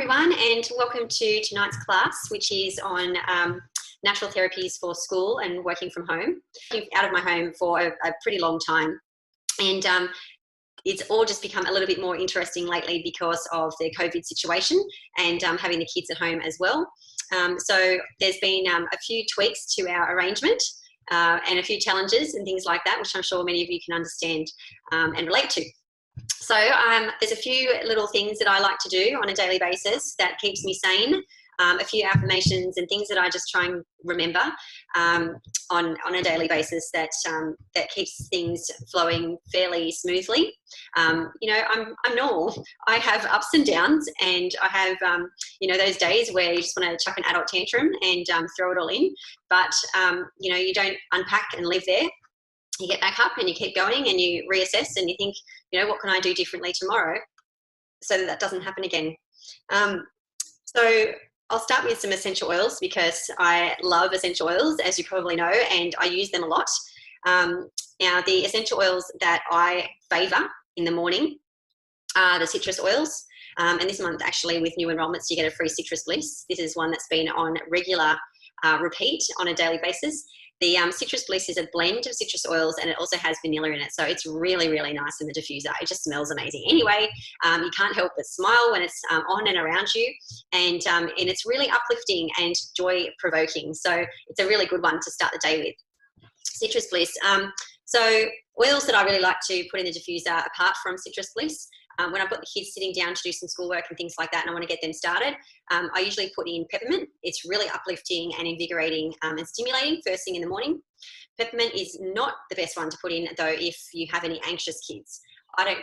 everyone, and welcome to tonight's class, which is on natural therapies for school and working from home. I've been out of my home for a pretty long time, and it's all just become a little bit more interesting lately because of the COVID situation and having the kids at home as well. So there's been a few tweaks to our arrangement and a few challenges and things like that, which I'm sure many of you can understand and relate to. So there's a few little things that I like to do on a daily basis that keeps me sane, a few affirmations and things that I just try and remember on a daily basis that keeps things flowing fairly smoothly. You know, I'm normal. I have ups and downs, and I have, you know, those days where you just want to chuck an adult tantrum and throw it all in. But, you know, you don't unpack and live there. You get back up and you keep going and you reassess and you think, you know, what can I do differently tomorrow so that that doesn't happen again? So I'll start with some essential oils because I love essential oils, as you probably know, and I use them a lot. Now, the essential oils that I favour in the morning are the citrus oils. And this month, actually, with new enrolments, you get a free citrus bliss. This is one that's been on regular repeat on a daily basis. The citrus bliss is a blend of citrus oils, and it also has vanilla in it. So it's really, really nice in the diffuser. It just smells amazing. Anyway, you can't help but smile when it's on and around you. And it's really uplifting and joy provoking. So it's a really good one to start the day with. Citrus bliss. So oils that I really like to put in the diffuser apart from citrus bliss, when I've got the kids sitting down to do some schoolwork and things like that and I want to get them started, I usually put in peppermint. It's really uplifting and invigorating and stimulating first thing in the morning. Peppermint is not the best one to put in, though, if you have any anxious kids.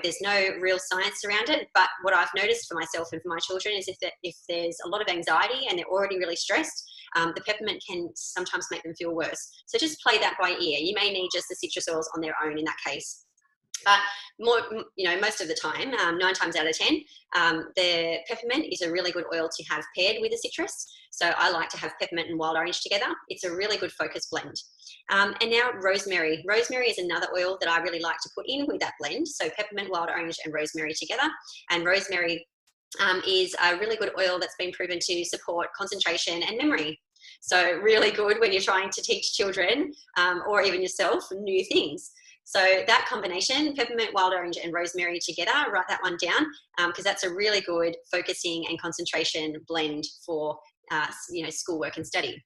There's no real science around it, but what I've noticed for myself and for my children is if there's a lot of anxiety and they're already really stressed, the peppermint can sometimes make them feel worse. So just play that by ear. You may need just the citrus oils on their own in that case. But most of the time, 9 times out of 10, the peppermint is a really good oil to have paired with the citrus. So I like to have peppermint and wild orange together. It's a really good focus blend. And now rosemary. Rosemary is another oil that I really like to put in with that blend. So peppermint, wild orange, and rosemary together. And rosemary is a really good oil that's been proven to support concentration and memory. So really good when you're trying to teach children or even yourself new things. So that combination, peppermint, wild orange, and rosemary together, write that one down because that's a really good focusing and concentration blend for schoolwork and study.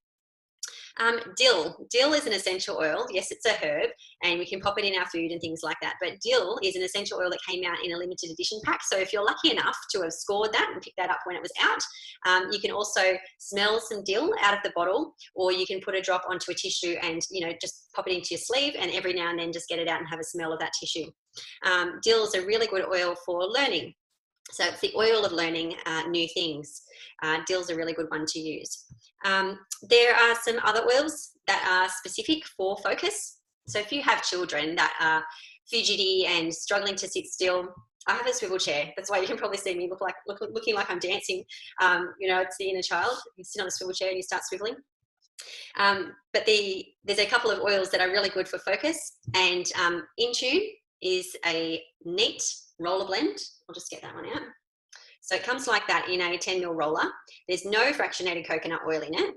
Dill. Dill is an essential oil. Yes, it's a herb, and we can pop it in our food and things like that. But dill is an essential oil that came out in a limited edition pack. So if you're lucky enough to have scored that and picked that up when it was out, you can also smell some dill out of the bottle, or you can put a drop onto a tissue and, you know, just pop it into your sleeve, and every now and then just get it out and have a smell of that tissue. Dill is a really good oil for learning. So it's the oil of learning new things. Dill's a really good one to use. There are some other oils that are specific for focus. So if you have children that are fidgety and struggling to sit still, I have a swivel chair. That's why you can probably see me looking like I'm dancing. You know, it's the inner child. You sit on a swivel chair and you start swiveling. But there's a couple of oils that are really good for focus. And In Tune is a neat roller blend. I'll just get that one out. So it comes like that in a 10ml roller. There's no fractionated coconut oil in it.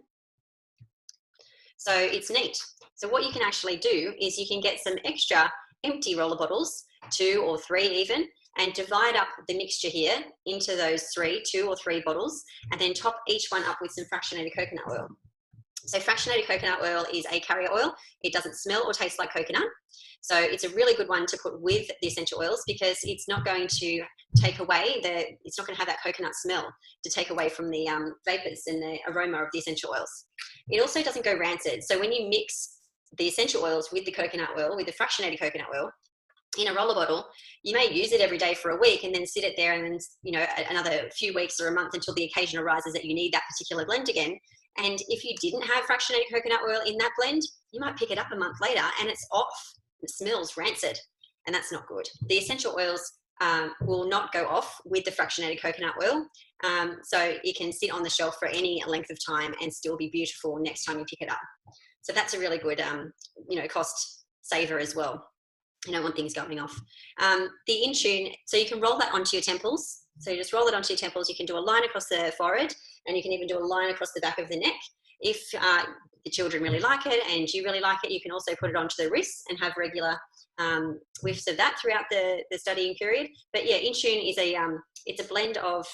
So it's neat. So what you can actually do is you can get some extra empty roller bottles, 2 or 3 even, and divide up the mixture here into those 2 or 3 bottles, and then top each one up with some fractionated coconut oil. So fractionated coconut oil is a carrier oil. It doesn't smell or taste like coconut. So it's a really good one to put with the essential oils because it's not going to take away it's not going to have that coconut smell to take away from the vapors and the aroma of the essential oils. It also doesn't go rancid. So when you mix the essential oils with the coconut oil, with the fractionated coconut oil, in a roller bottle, you may use it every day for a week and then sit it there and then, you know, another few weeks or a month until the occasion arises that you need that particular blend again. And if you didn't have fractionated coconut oil in that blend, you might pick it up a month later and it's off. It smells rancid, and that's not good. The essential oils will not go off with the fractionated coconut oil. So it can sit on the shelf for any length of time and still be beautiful next time you pick it up. So that's a really good, cost saver as well. You don't want things going off. The In Tune, so you can roll that onto your temples So you just roll it onto your temples. You can do a line across the forehead, and you can even do a line across the back of the neck. If the children really like it and you really like it, you can also put it onto the wrists and have regular whiffs of that throughout the studying period. But yeah, Intune is it's a blend of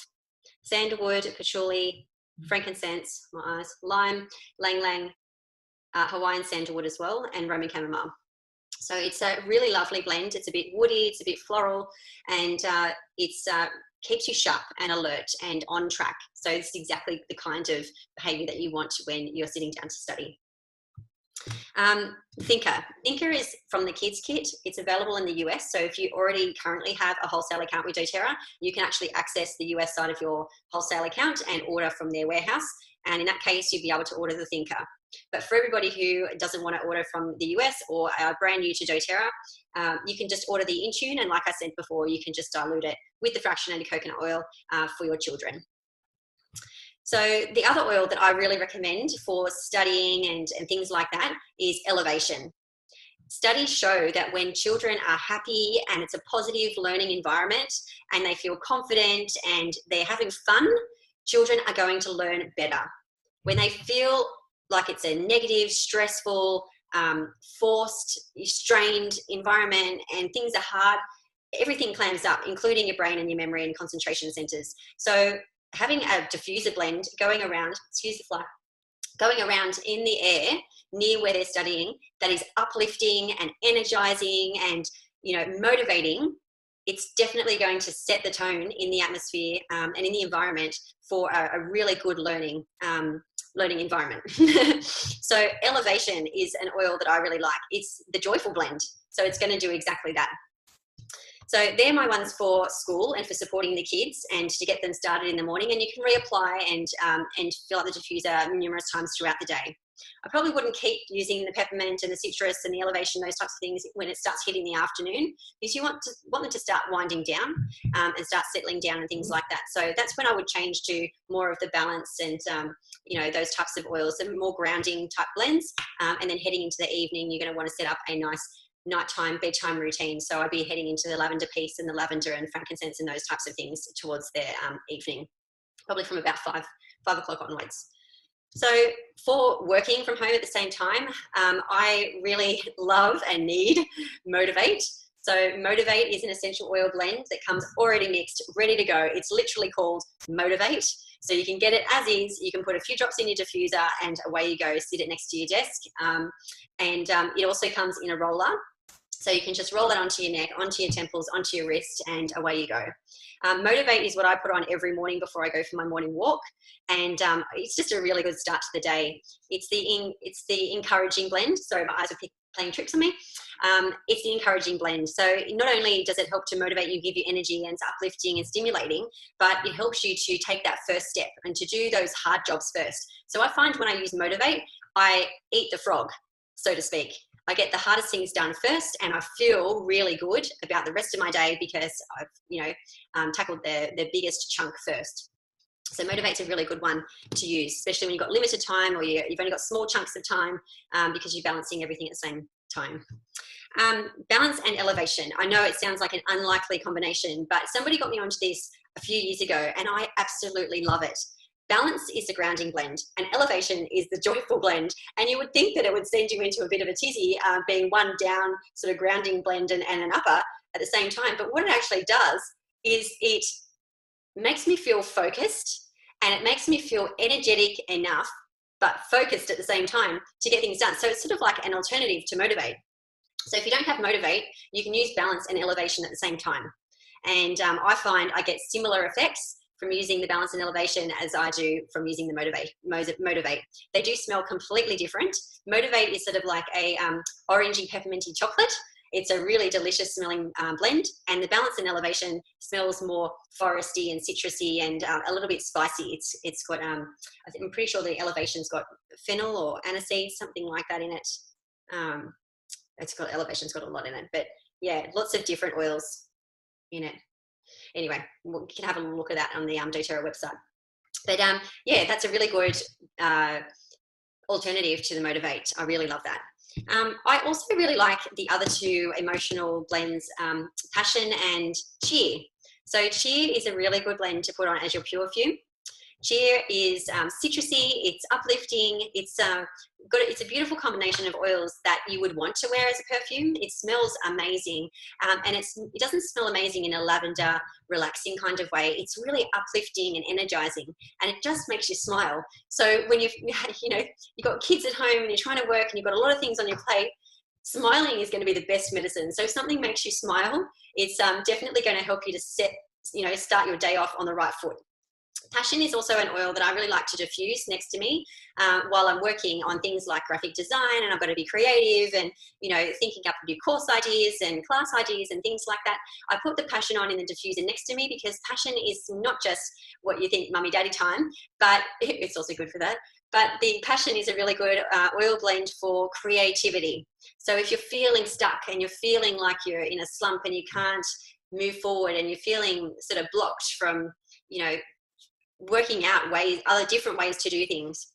sandalwood, patchouli, frankincense, my eyes, lime, lang lang, Hawaiian sandalwood as well, and Roman chamomile. So it's a really lovely blend. It's a bit woody, it's a bit floral, and it's keeps you sharp and alert and on track. So it's exactly the kind of behavior that you want when you're sitting down to study. Thinker is from the kids kit. It's available in the US. So if you already currently have a wholesale account with dōTERRA, you can actually access the US side of your wholesale account and order from their warehouse. And in that case, you'd be able to order the Thinker. But for everybody who doesn't want to order from the US or are brand new to dōTERRA, you can just order the Intune. And like I said before, you can just dilute it with the fractionated coconut oil for your children. So the other oil that I really recommend for studying and things like that is Elevation. Studies show that when children are happy and it's a positive learning environment and they feel confident and they're having fun, children are going to learn better. When they feel like it's a negative, stressful, forced, strained environment and things are hard, everything clams up, including your brain and your memory and concentration centers. So having a diffuser blend going around, excuse the fly, going around in the air near where they're studying, that is uplifting and energizing and, you know, motivating, it's definitely going to set the tone in the atmosphere and in the environment for a really good learning environment. So Elevation is an oil that I really like. It's the joyful blend. So it's going to do exactly that. So they're my ones for school and for supporting the kids and to get them started in the morning. And you can reapply and fill up the diffuser numerous times throughout the day. I probably wouldn't keep using the peppermint and the citrus and the Elevation, those types of things, when it starts hitting the afternoon, because you want them to start winding down and start settling down and things like that. So that's when I would change to more of the balance and you know, those types of oils, the more grounding type blends. And then heading into the evening, you're going to want to set up a nice nighttime bedtime routine. So I'd be heading into the lavender piece and the lavender and frankincense and those types of things towards their evening, probably from about 5 o'clock onwards. So for working from home at the same time, I really love and need Motivate. So Motivate is an essential oil blend that comes already mixed, ready to go. It's literally called Motivate. So you can get it as is. You can put a few drops in your diffuser and away you go. Sit it next to your desk. It also comes in a roller. So you can just roll that onto your neck, onto your temples, onto your wrist, and away you go. Motivate is what I put on every morning before I go for my morning walk. And it's just a really good start to the day. It's the encouraging blend. Sorry, my eyes are playing tricks on me. It's the encouraging blend. So not only does it help to motivate you, give you energy, and it's uplifting and stimulating, but it helps you to take that first step and to do those hard jobs first. So I find when I use Motivate, I eat the frog, so to speak. I get the hardest things done first, and I feel really good about the rest of my day because I've, tackled the biggest chunk first. So Motivate's a really good one to use, especially when you've got limited time or you've only got small chunks of time because you're balancing everything at the same time. Balance and Elevation. I know it sounds like an unlikely combination, but somebody got me onto this a few years ago, and I absolutely love it. Balance is the grounding blend and Elevation is the joyful blend. And you would think that it would send you into a bit of a tizzy being one down sort of grounding blend and an upper at the same time. But what it actually does is it makes me feel focused and it makes me feel energetic enough but focused at the same time to get things done. So it's sort of like an alternative to Motivate. So if you don't have Motivate, you can use Balance and Elevation at the same time. And I find I get similar effects from using the Balance and Elevation as I do from using the Motivate. They do smell completely different. Motivate is sort of like a orangey pepperminty chocolate. It's a really delicious smelling blend, and the Balance and Elevation smells more foresty and citrusy and a little bit spicy. It's got I'm pretty sure the Elevation's got fennel or aniseed, something like that in it. Elevation's got a lot in it, but yeah, lots of different oils in it. Anyway, you can have a look at that on the dōTERRA website. But yeah, that's a really good alternative to the Motivate. I really love that. I also really like the other two emotional blends, Passion and Cheer. So chia is a really good blend to put on as your pure perfume. Chia is citrusy, it's uplifting, it's a beautiful combination of oils that you would want to wear as a perfume. It smells amazing, and it doesn't smell amazing in a lavender, relaxing kind of way. It's really uplifting and energizing, and it just makes you smile. So when you've got kids at home and you're trying to work and you've got a lot of things on your plate, smiling is going to be the best medicine. So if something makes you smile, it's definitely going to help you to start your day off on the right foot. Passion is also an oil that I really like to diffuse next to me while I'm working on things like graphic design, and I've got to be creative and, thinking up new course ideas and class ideas and things like that. I put the passion on in the diffuser next to me because passion is not just what you think mummy daddy time, but it's also good for that. But the passion is a really good oil blend for creativity. So if you're feeling stuck and you're feeling like you're in a slump and you can't move forward and you're feeling sort of blocked from, working out other different ways to do things,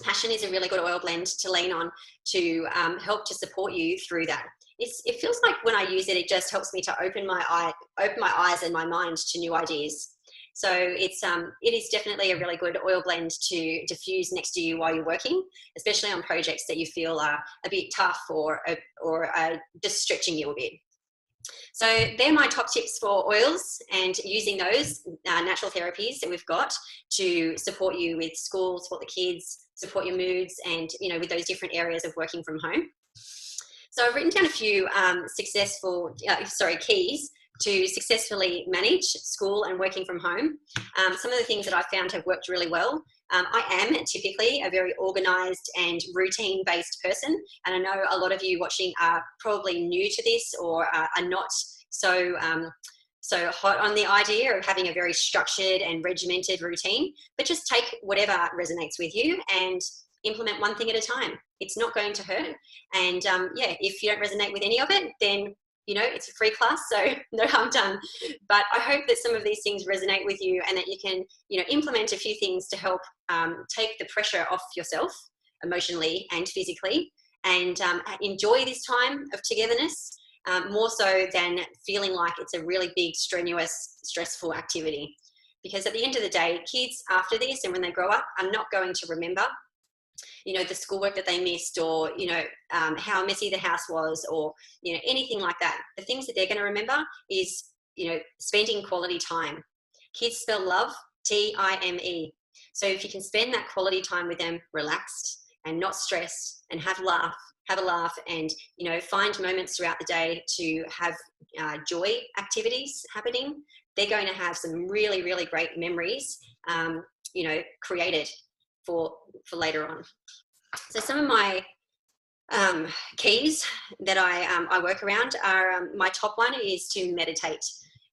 passion is a really good oil blend to lean on to help to support you through that. It feels like when I use it, it just helps me to open my eyes and my mind to new ideas. So it is definitely a really good oil blend to diffuse next to you while you're working, especially on projects that you feel are a bit tough or just stretching you a bit. So they're my top tips for oils, and using those natural therapies that we've got to support you with school, support the kids, support your moods, and with those different areas of working from home. So I've written down a few keys to successfully manage school and working from home. Some of the things that I've found have worked really well. I am typically a very organised and routine-based person, and I know a lot of you watching are probably new to this or are not so hot on the idea of having a very structured and regimented routine, but just take whatever resonates with you and implement one thing at a time. It's not going to hurt. And if you don't resonate with any of it, then it's a free class, so no harm done. But I hope that some of these things resonate with you and that you can, implement a few things to help take the pressure off yourself emotionally and physically, and enjoy this time of togetherness more so than feeling like it's a really big, strenuous, stressful activity. Because at the end of the day, kids after this and when they grow up are not going to remember the schoolwork that they missed, or, how messy the house was, or, anything like that. The things that they're going to remember is, spending quality time. Kids spell love, T-I-M-E. So if you can spend that quality time with them relaxed and not stressed, and have a laugh and, find moments throughout the day to have joy activities happening, they're going to have some really, really great memories, created for later on. So some of my keys that I work around are, my top one is to meditate.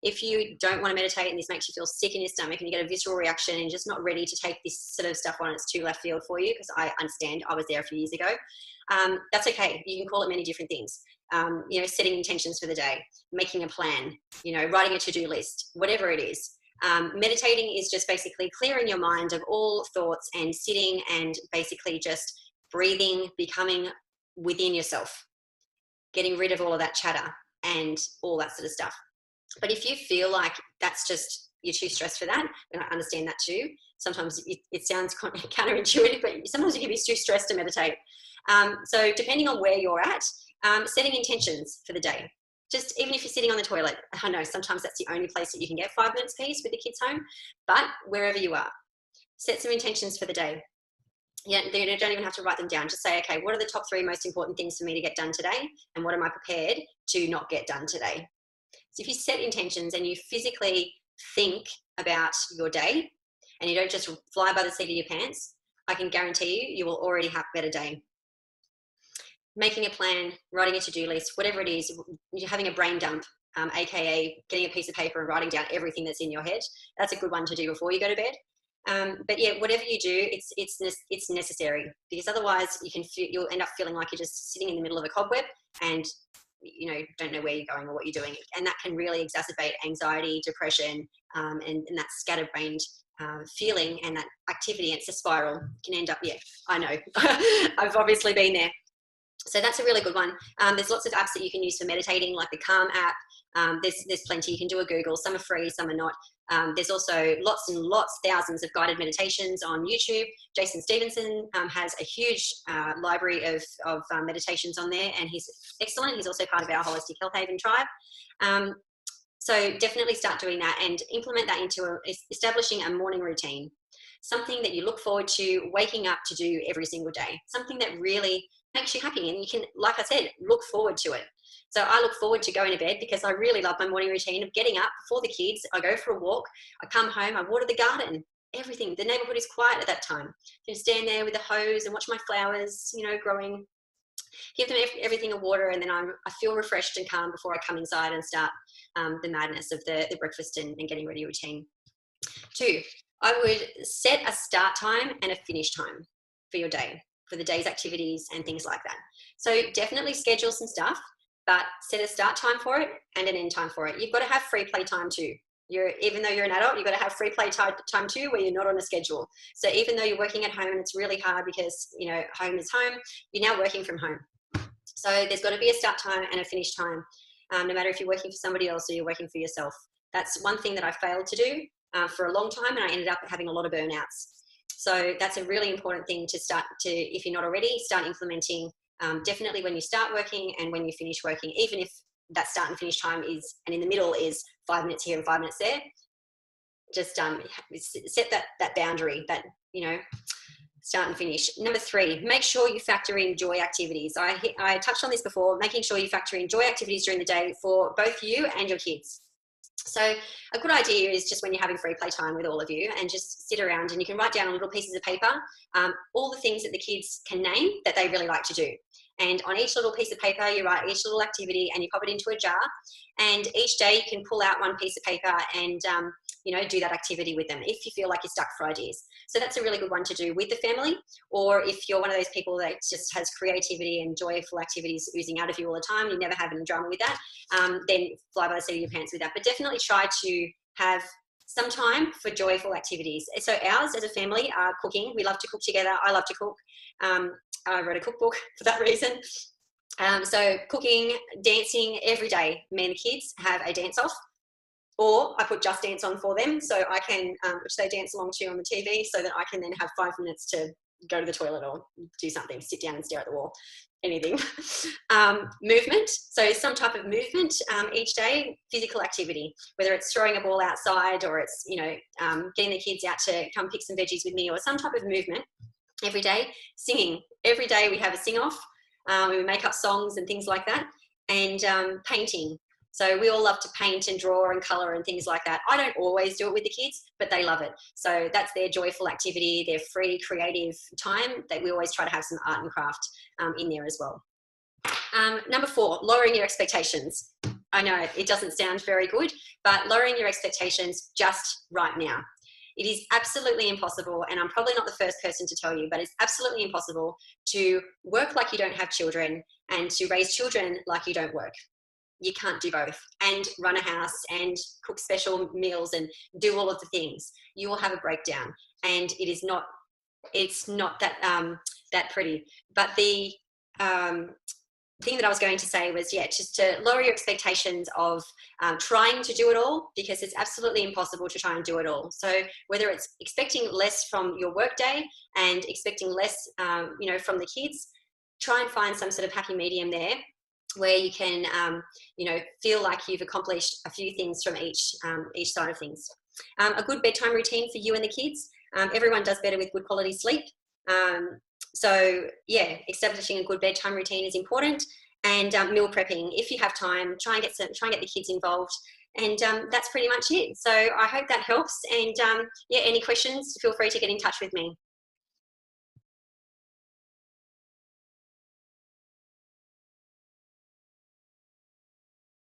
If you don't want to meditate and this makes you feel sick in your stomach and you get a visceral reaction and you're just not ready to take this sort of stuff on, it's too left field for you, because I understand, I was there a few years ago. That's okay. You can call it many different things. Setting intentions for the day, making a plan, writing a to-do list, whatever it is. Meditating is just basically clearing your mind of all thoughts and sitting and basically just breathing, becoming within yourself, getting rid of all of that chatter and all that sort of stuff. But if you feel like that's just, you're too stressed for that, then I understand that too. Sometimes it sounds counterintuitive, but sometimes you can be too stressed to meditate. So depending on where you're at, setting intentions for the day. Just even if you're sitting on the toilet, I know sometimes that's the only place that you can get 5 minutes peace with the kids home, but wherever you are, set some intentions for the day. You don't even have to write them down. Just say, okay, what are the top 3 most important things for me to get done today? And what am I prepared to not get done today? So if you set intentions and you physically think about your day and you don't just fly by the seat of your pants, I can guarantee you, you will already have a better day. Making a plan, writing a to-do list, whatever it is, you're having a brain dump, aka getting a piece of paper and writing down everything that's in your head. That's a good one to do before you go to bed. But yeah, whatever you do, it's necessary, because otherwise you'll end up feeling like you're just sitting in the middle of a cobweb and don't know where you're going or what you're doing, and that can really exacerbate anxiety, depression, and that scatterbrained feeling and that activity. It's a spiral. It can end up, yeah, I know. I've obviously been there. So that's a really good one. There's lots of apps that you can use for meditating, like the Calm app. There's plenty. You can do a Google. Some are free, some are not. There's also lots and lots, thousands of guided meditations on YouTube. Jason Stevenson has a huge library of meditations on there, and he's excellent. He's also part of our Holistic Health Haven tribe. So definitely start doing that and implement that into establishing a morning routine. Something that you look forward to waking up to do every single day. Something that really makes you happy, and you can, like I said, look forward to it. So I look forward to going to bed because I really love my morning routine of getting up before the kids. I go for a walk, I come home, I water the garden, everything. The neighborhood is quiet at that time. You can stand there with a hose and watch my flowers, growing, give them everything a water, and then I feel refreshed and calm before I come inside and start the madness of the breakfast and getting ready routine. 2, I would set a start time and a finish time for your day, for the day's activities and things like that. So definitely schedule some stuff, but set a start time for it and an end time for it. You've got to have free play time too. Even though you're an adult, you've got to have free play time too, where you're not on a schedule. So even though you're working at home and it's really hard because, home is home, you're now working from home. So there's got to be a start time and a finish time, no matter if you're working for somebody else or you're working for yourself. That's one thing that I failed to do for a long time, and I ended up having a lot of burnouts. So that's a really important thing to start to, if you're not already, start implementing. Definitely when you start working and when you finish working, even if that start and finish time is, and in the middle is 5 minutes here and 5 minutes there, just set that boundary, that, start and finish. Number 3, make sure you factor in joy activities. I touched on this before, making sure you factor in joy activities during the day for both you and your kids. So a good idea is just when you're having free play time with all of you, and just sit around and you can write down on little pieces of paper all the things that the kids can name that they really like to do. And on each little piece of paper, you write each little activity and you pop it into a jar. And each day you can pull out one piece of paper and, do that activity with them if you feel like you're stuck for ideas. So that's a really good one to do with the family. Or if you're one of those people that just has creativity and joyful activities oozing out of you all the time, you never have any drama with that, then fly by the seat of your pants with that. But definitely try to have some time for joyful activities. So ours as a family are cooking. We love to cook together. I love to cook. I wrote a cookbook for that reason. So cooking, dancing every day. Me and the kids have a dance off, or I put Just Dance on for them, so I can, which they dance along to on the TV, so that I can then have 5 minutes to go to the toilet or do something, sit down and stare at the wall, anything. Movement, so some type of movement each day, physical activity, whether it's throwing a ball outside or it's, getting the kids out to come pick some veggies with me, or some type of movement every day. Singing, every day we have a sing-off. We make up songs and things like that. And painting. So we all love to paint and draw and colour and things like that. I don't always do it with the kids, but they love it. So that's their joyful activity, their free creative time, that we always try to have some art and craft in there as well. Number 4, lowering your expectations. I know it doesn't sound very good, but lowering your expectations just right now. It is absolutely impossible, and I'm probably not the first person to tell you, but it's absolutely impossible to work like you don't have children and to raise children like you don't work. You can't do both, and run a house and cook special meals and do all of the things. You will have a breakdown, and it's not that pretty. But the thing that I was going to say was, just to lower your expectations of trying to do it all, because it's absolutely impossible to try and do it all. So whether it's expecting less from your work day and expecting less, from the kids, try and find some sort of happy medium there, where you can, feel like you've accomplished a few things from each side of things. A good bedtime routine for you and the kids. Everyone does better with good quality sleep. Establishing a good bedtime routine is important. And meal prepping, if you have time, try and get the kids involved. And that's pretty much it. So I hope that helps. And any questions, feel free to get in touch with me.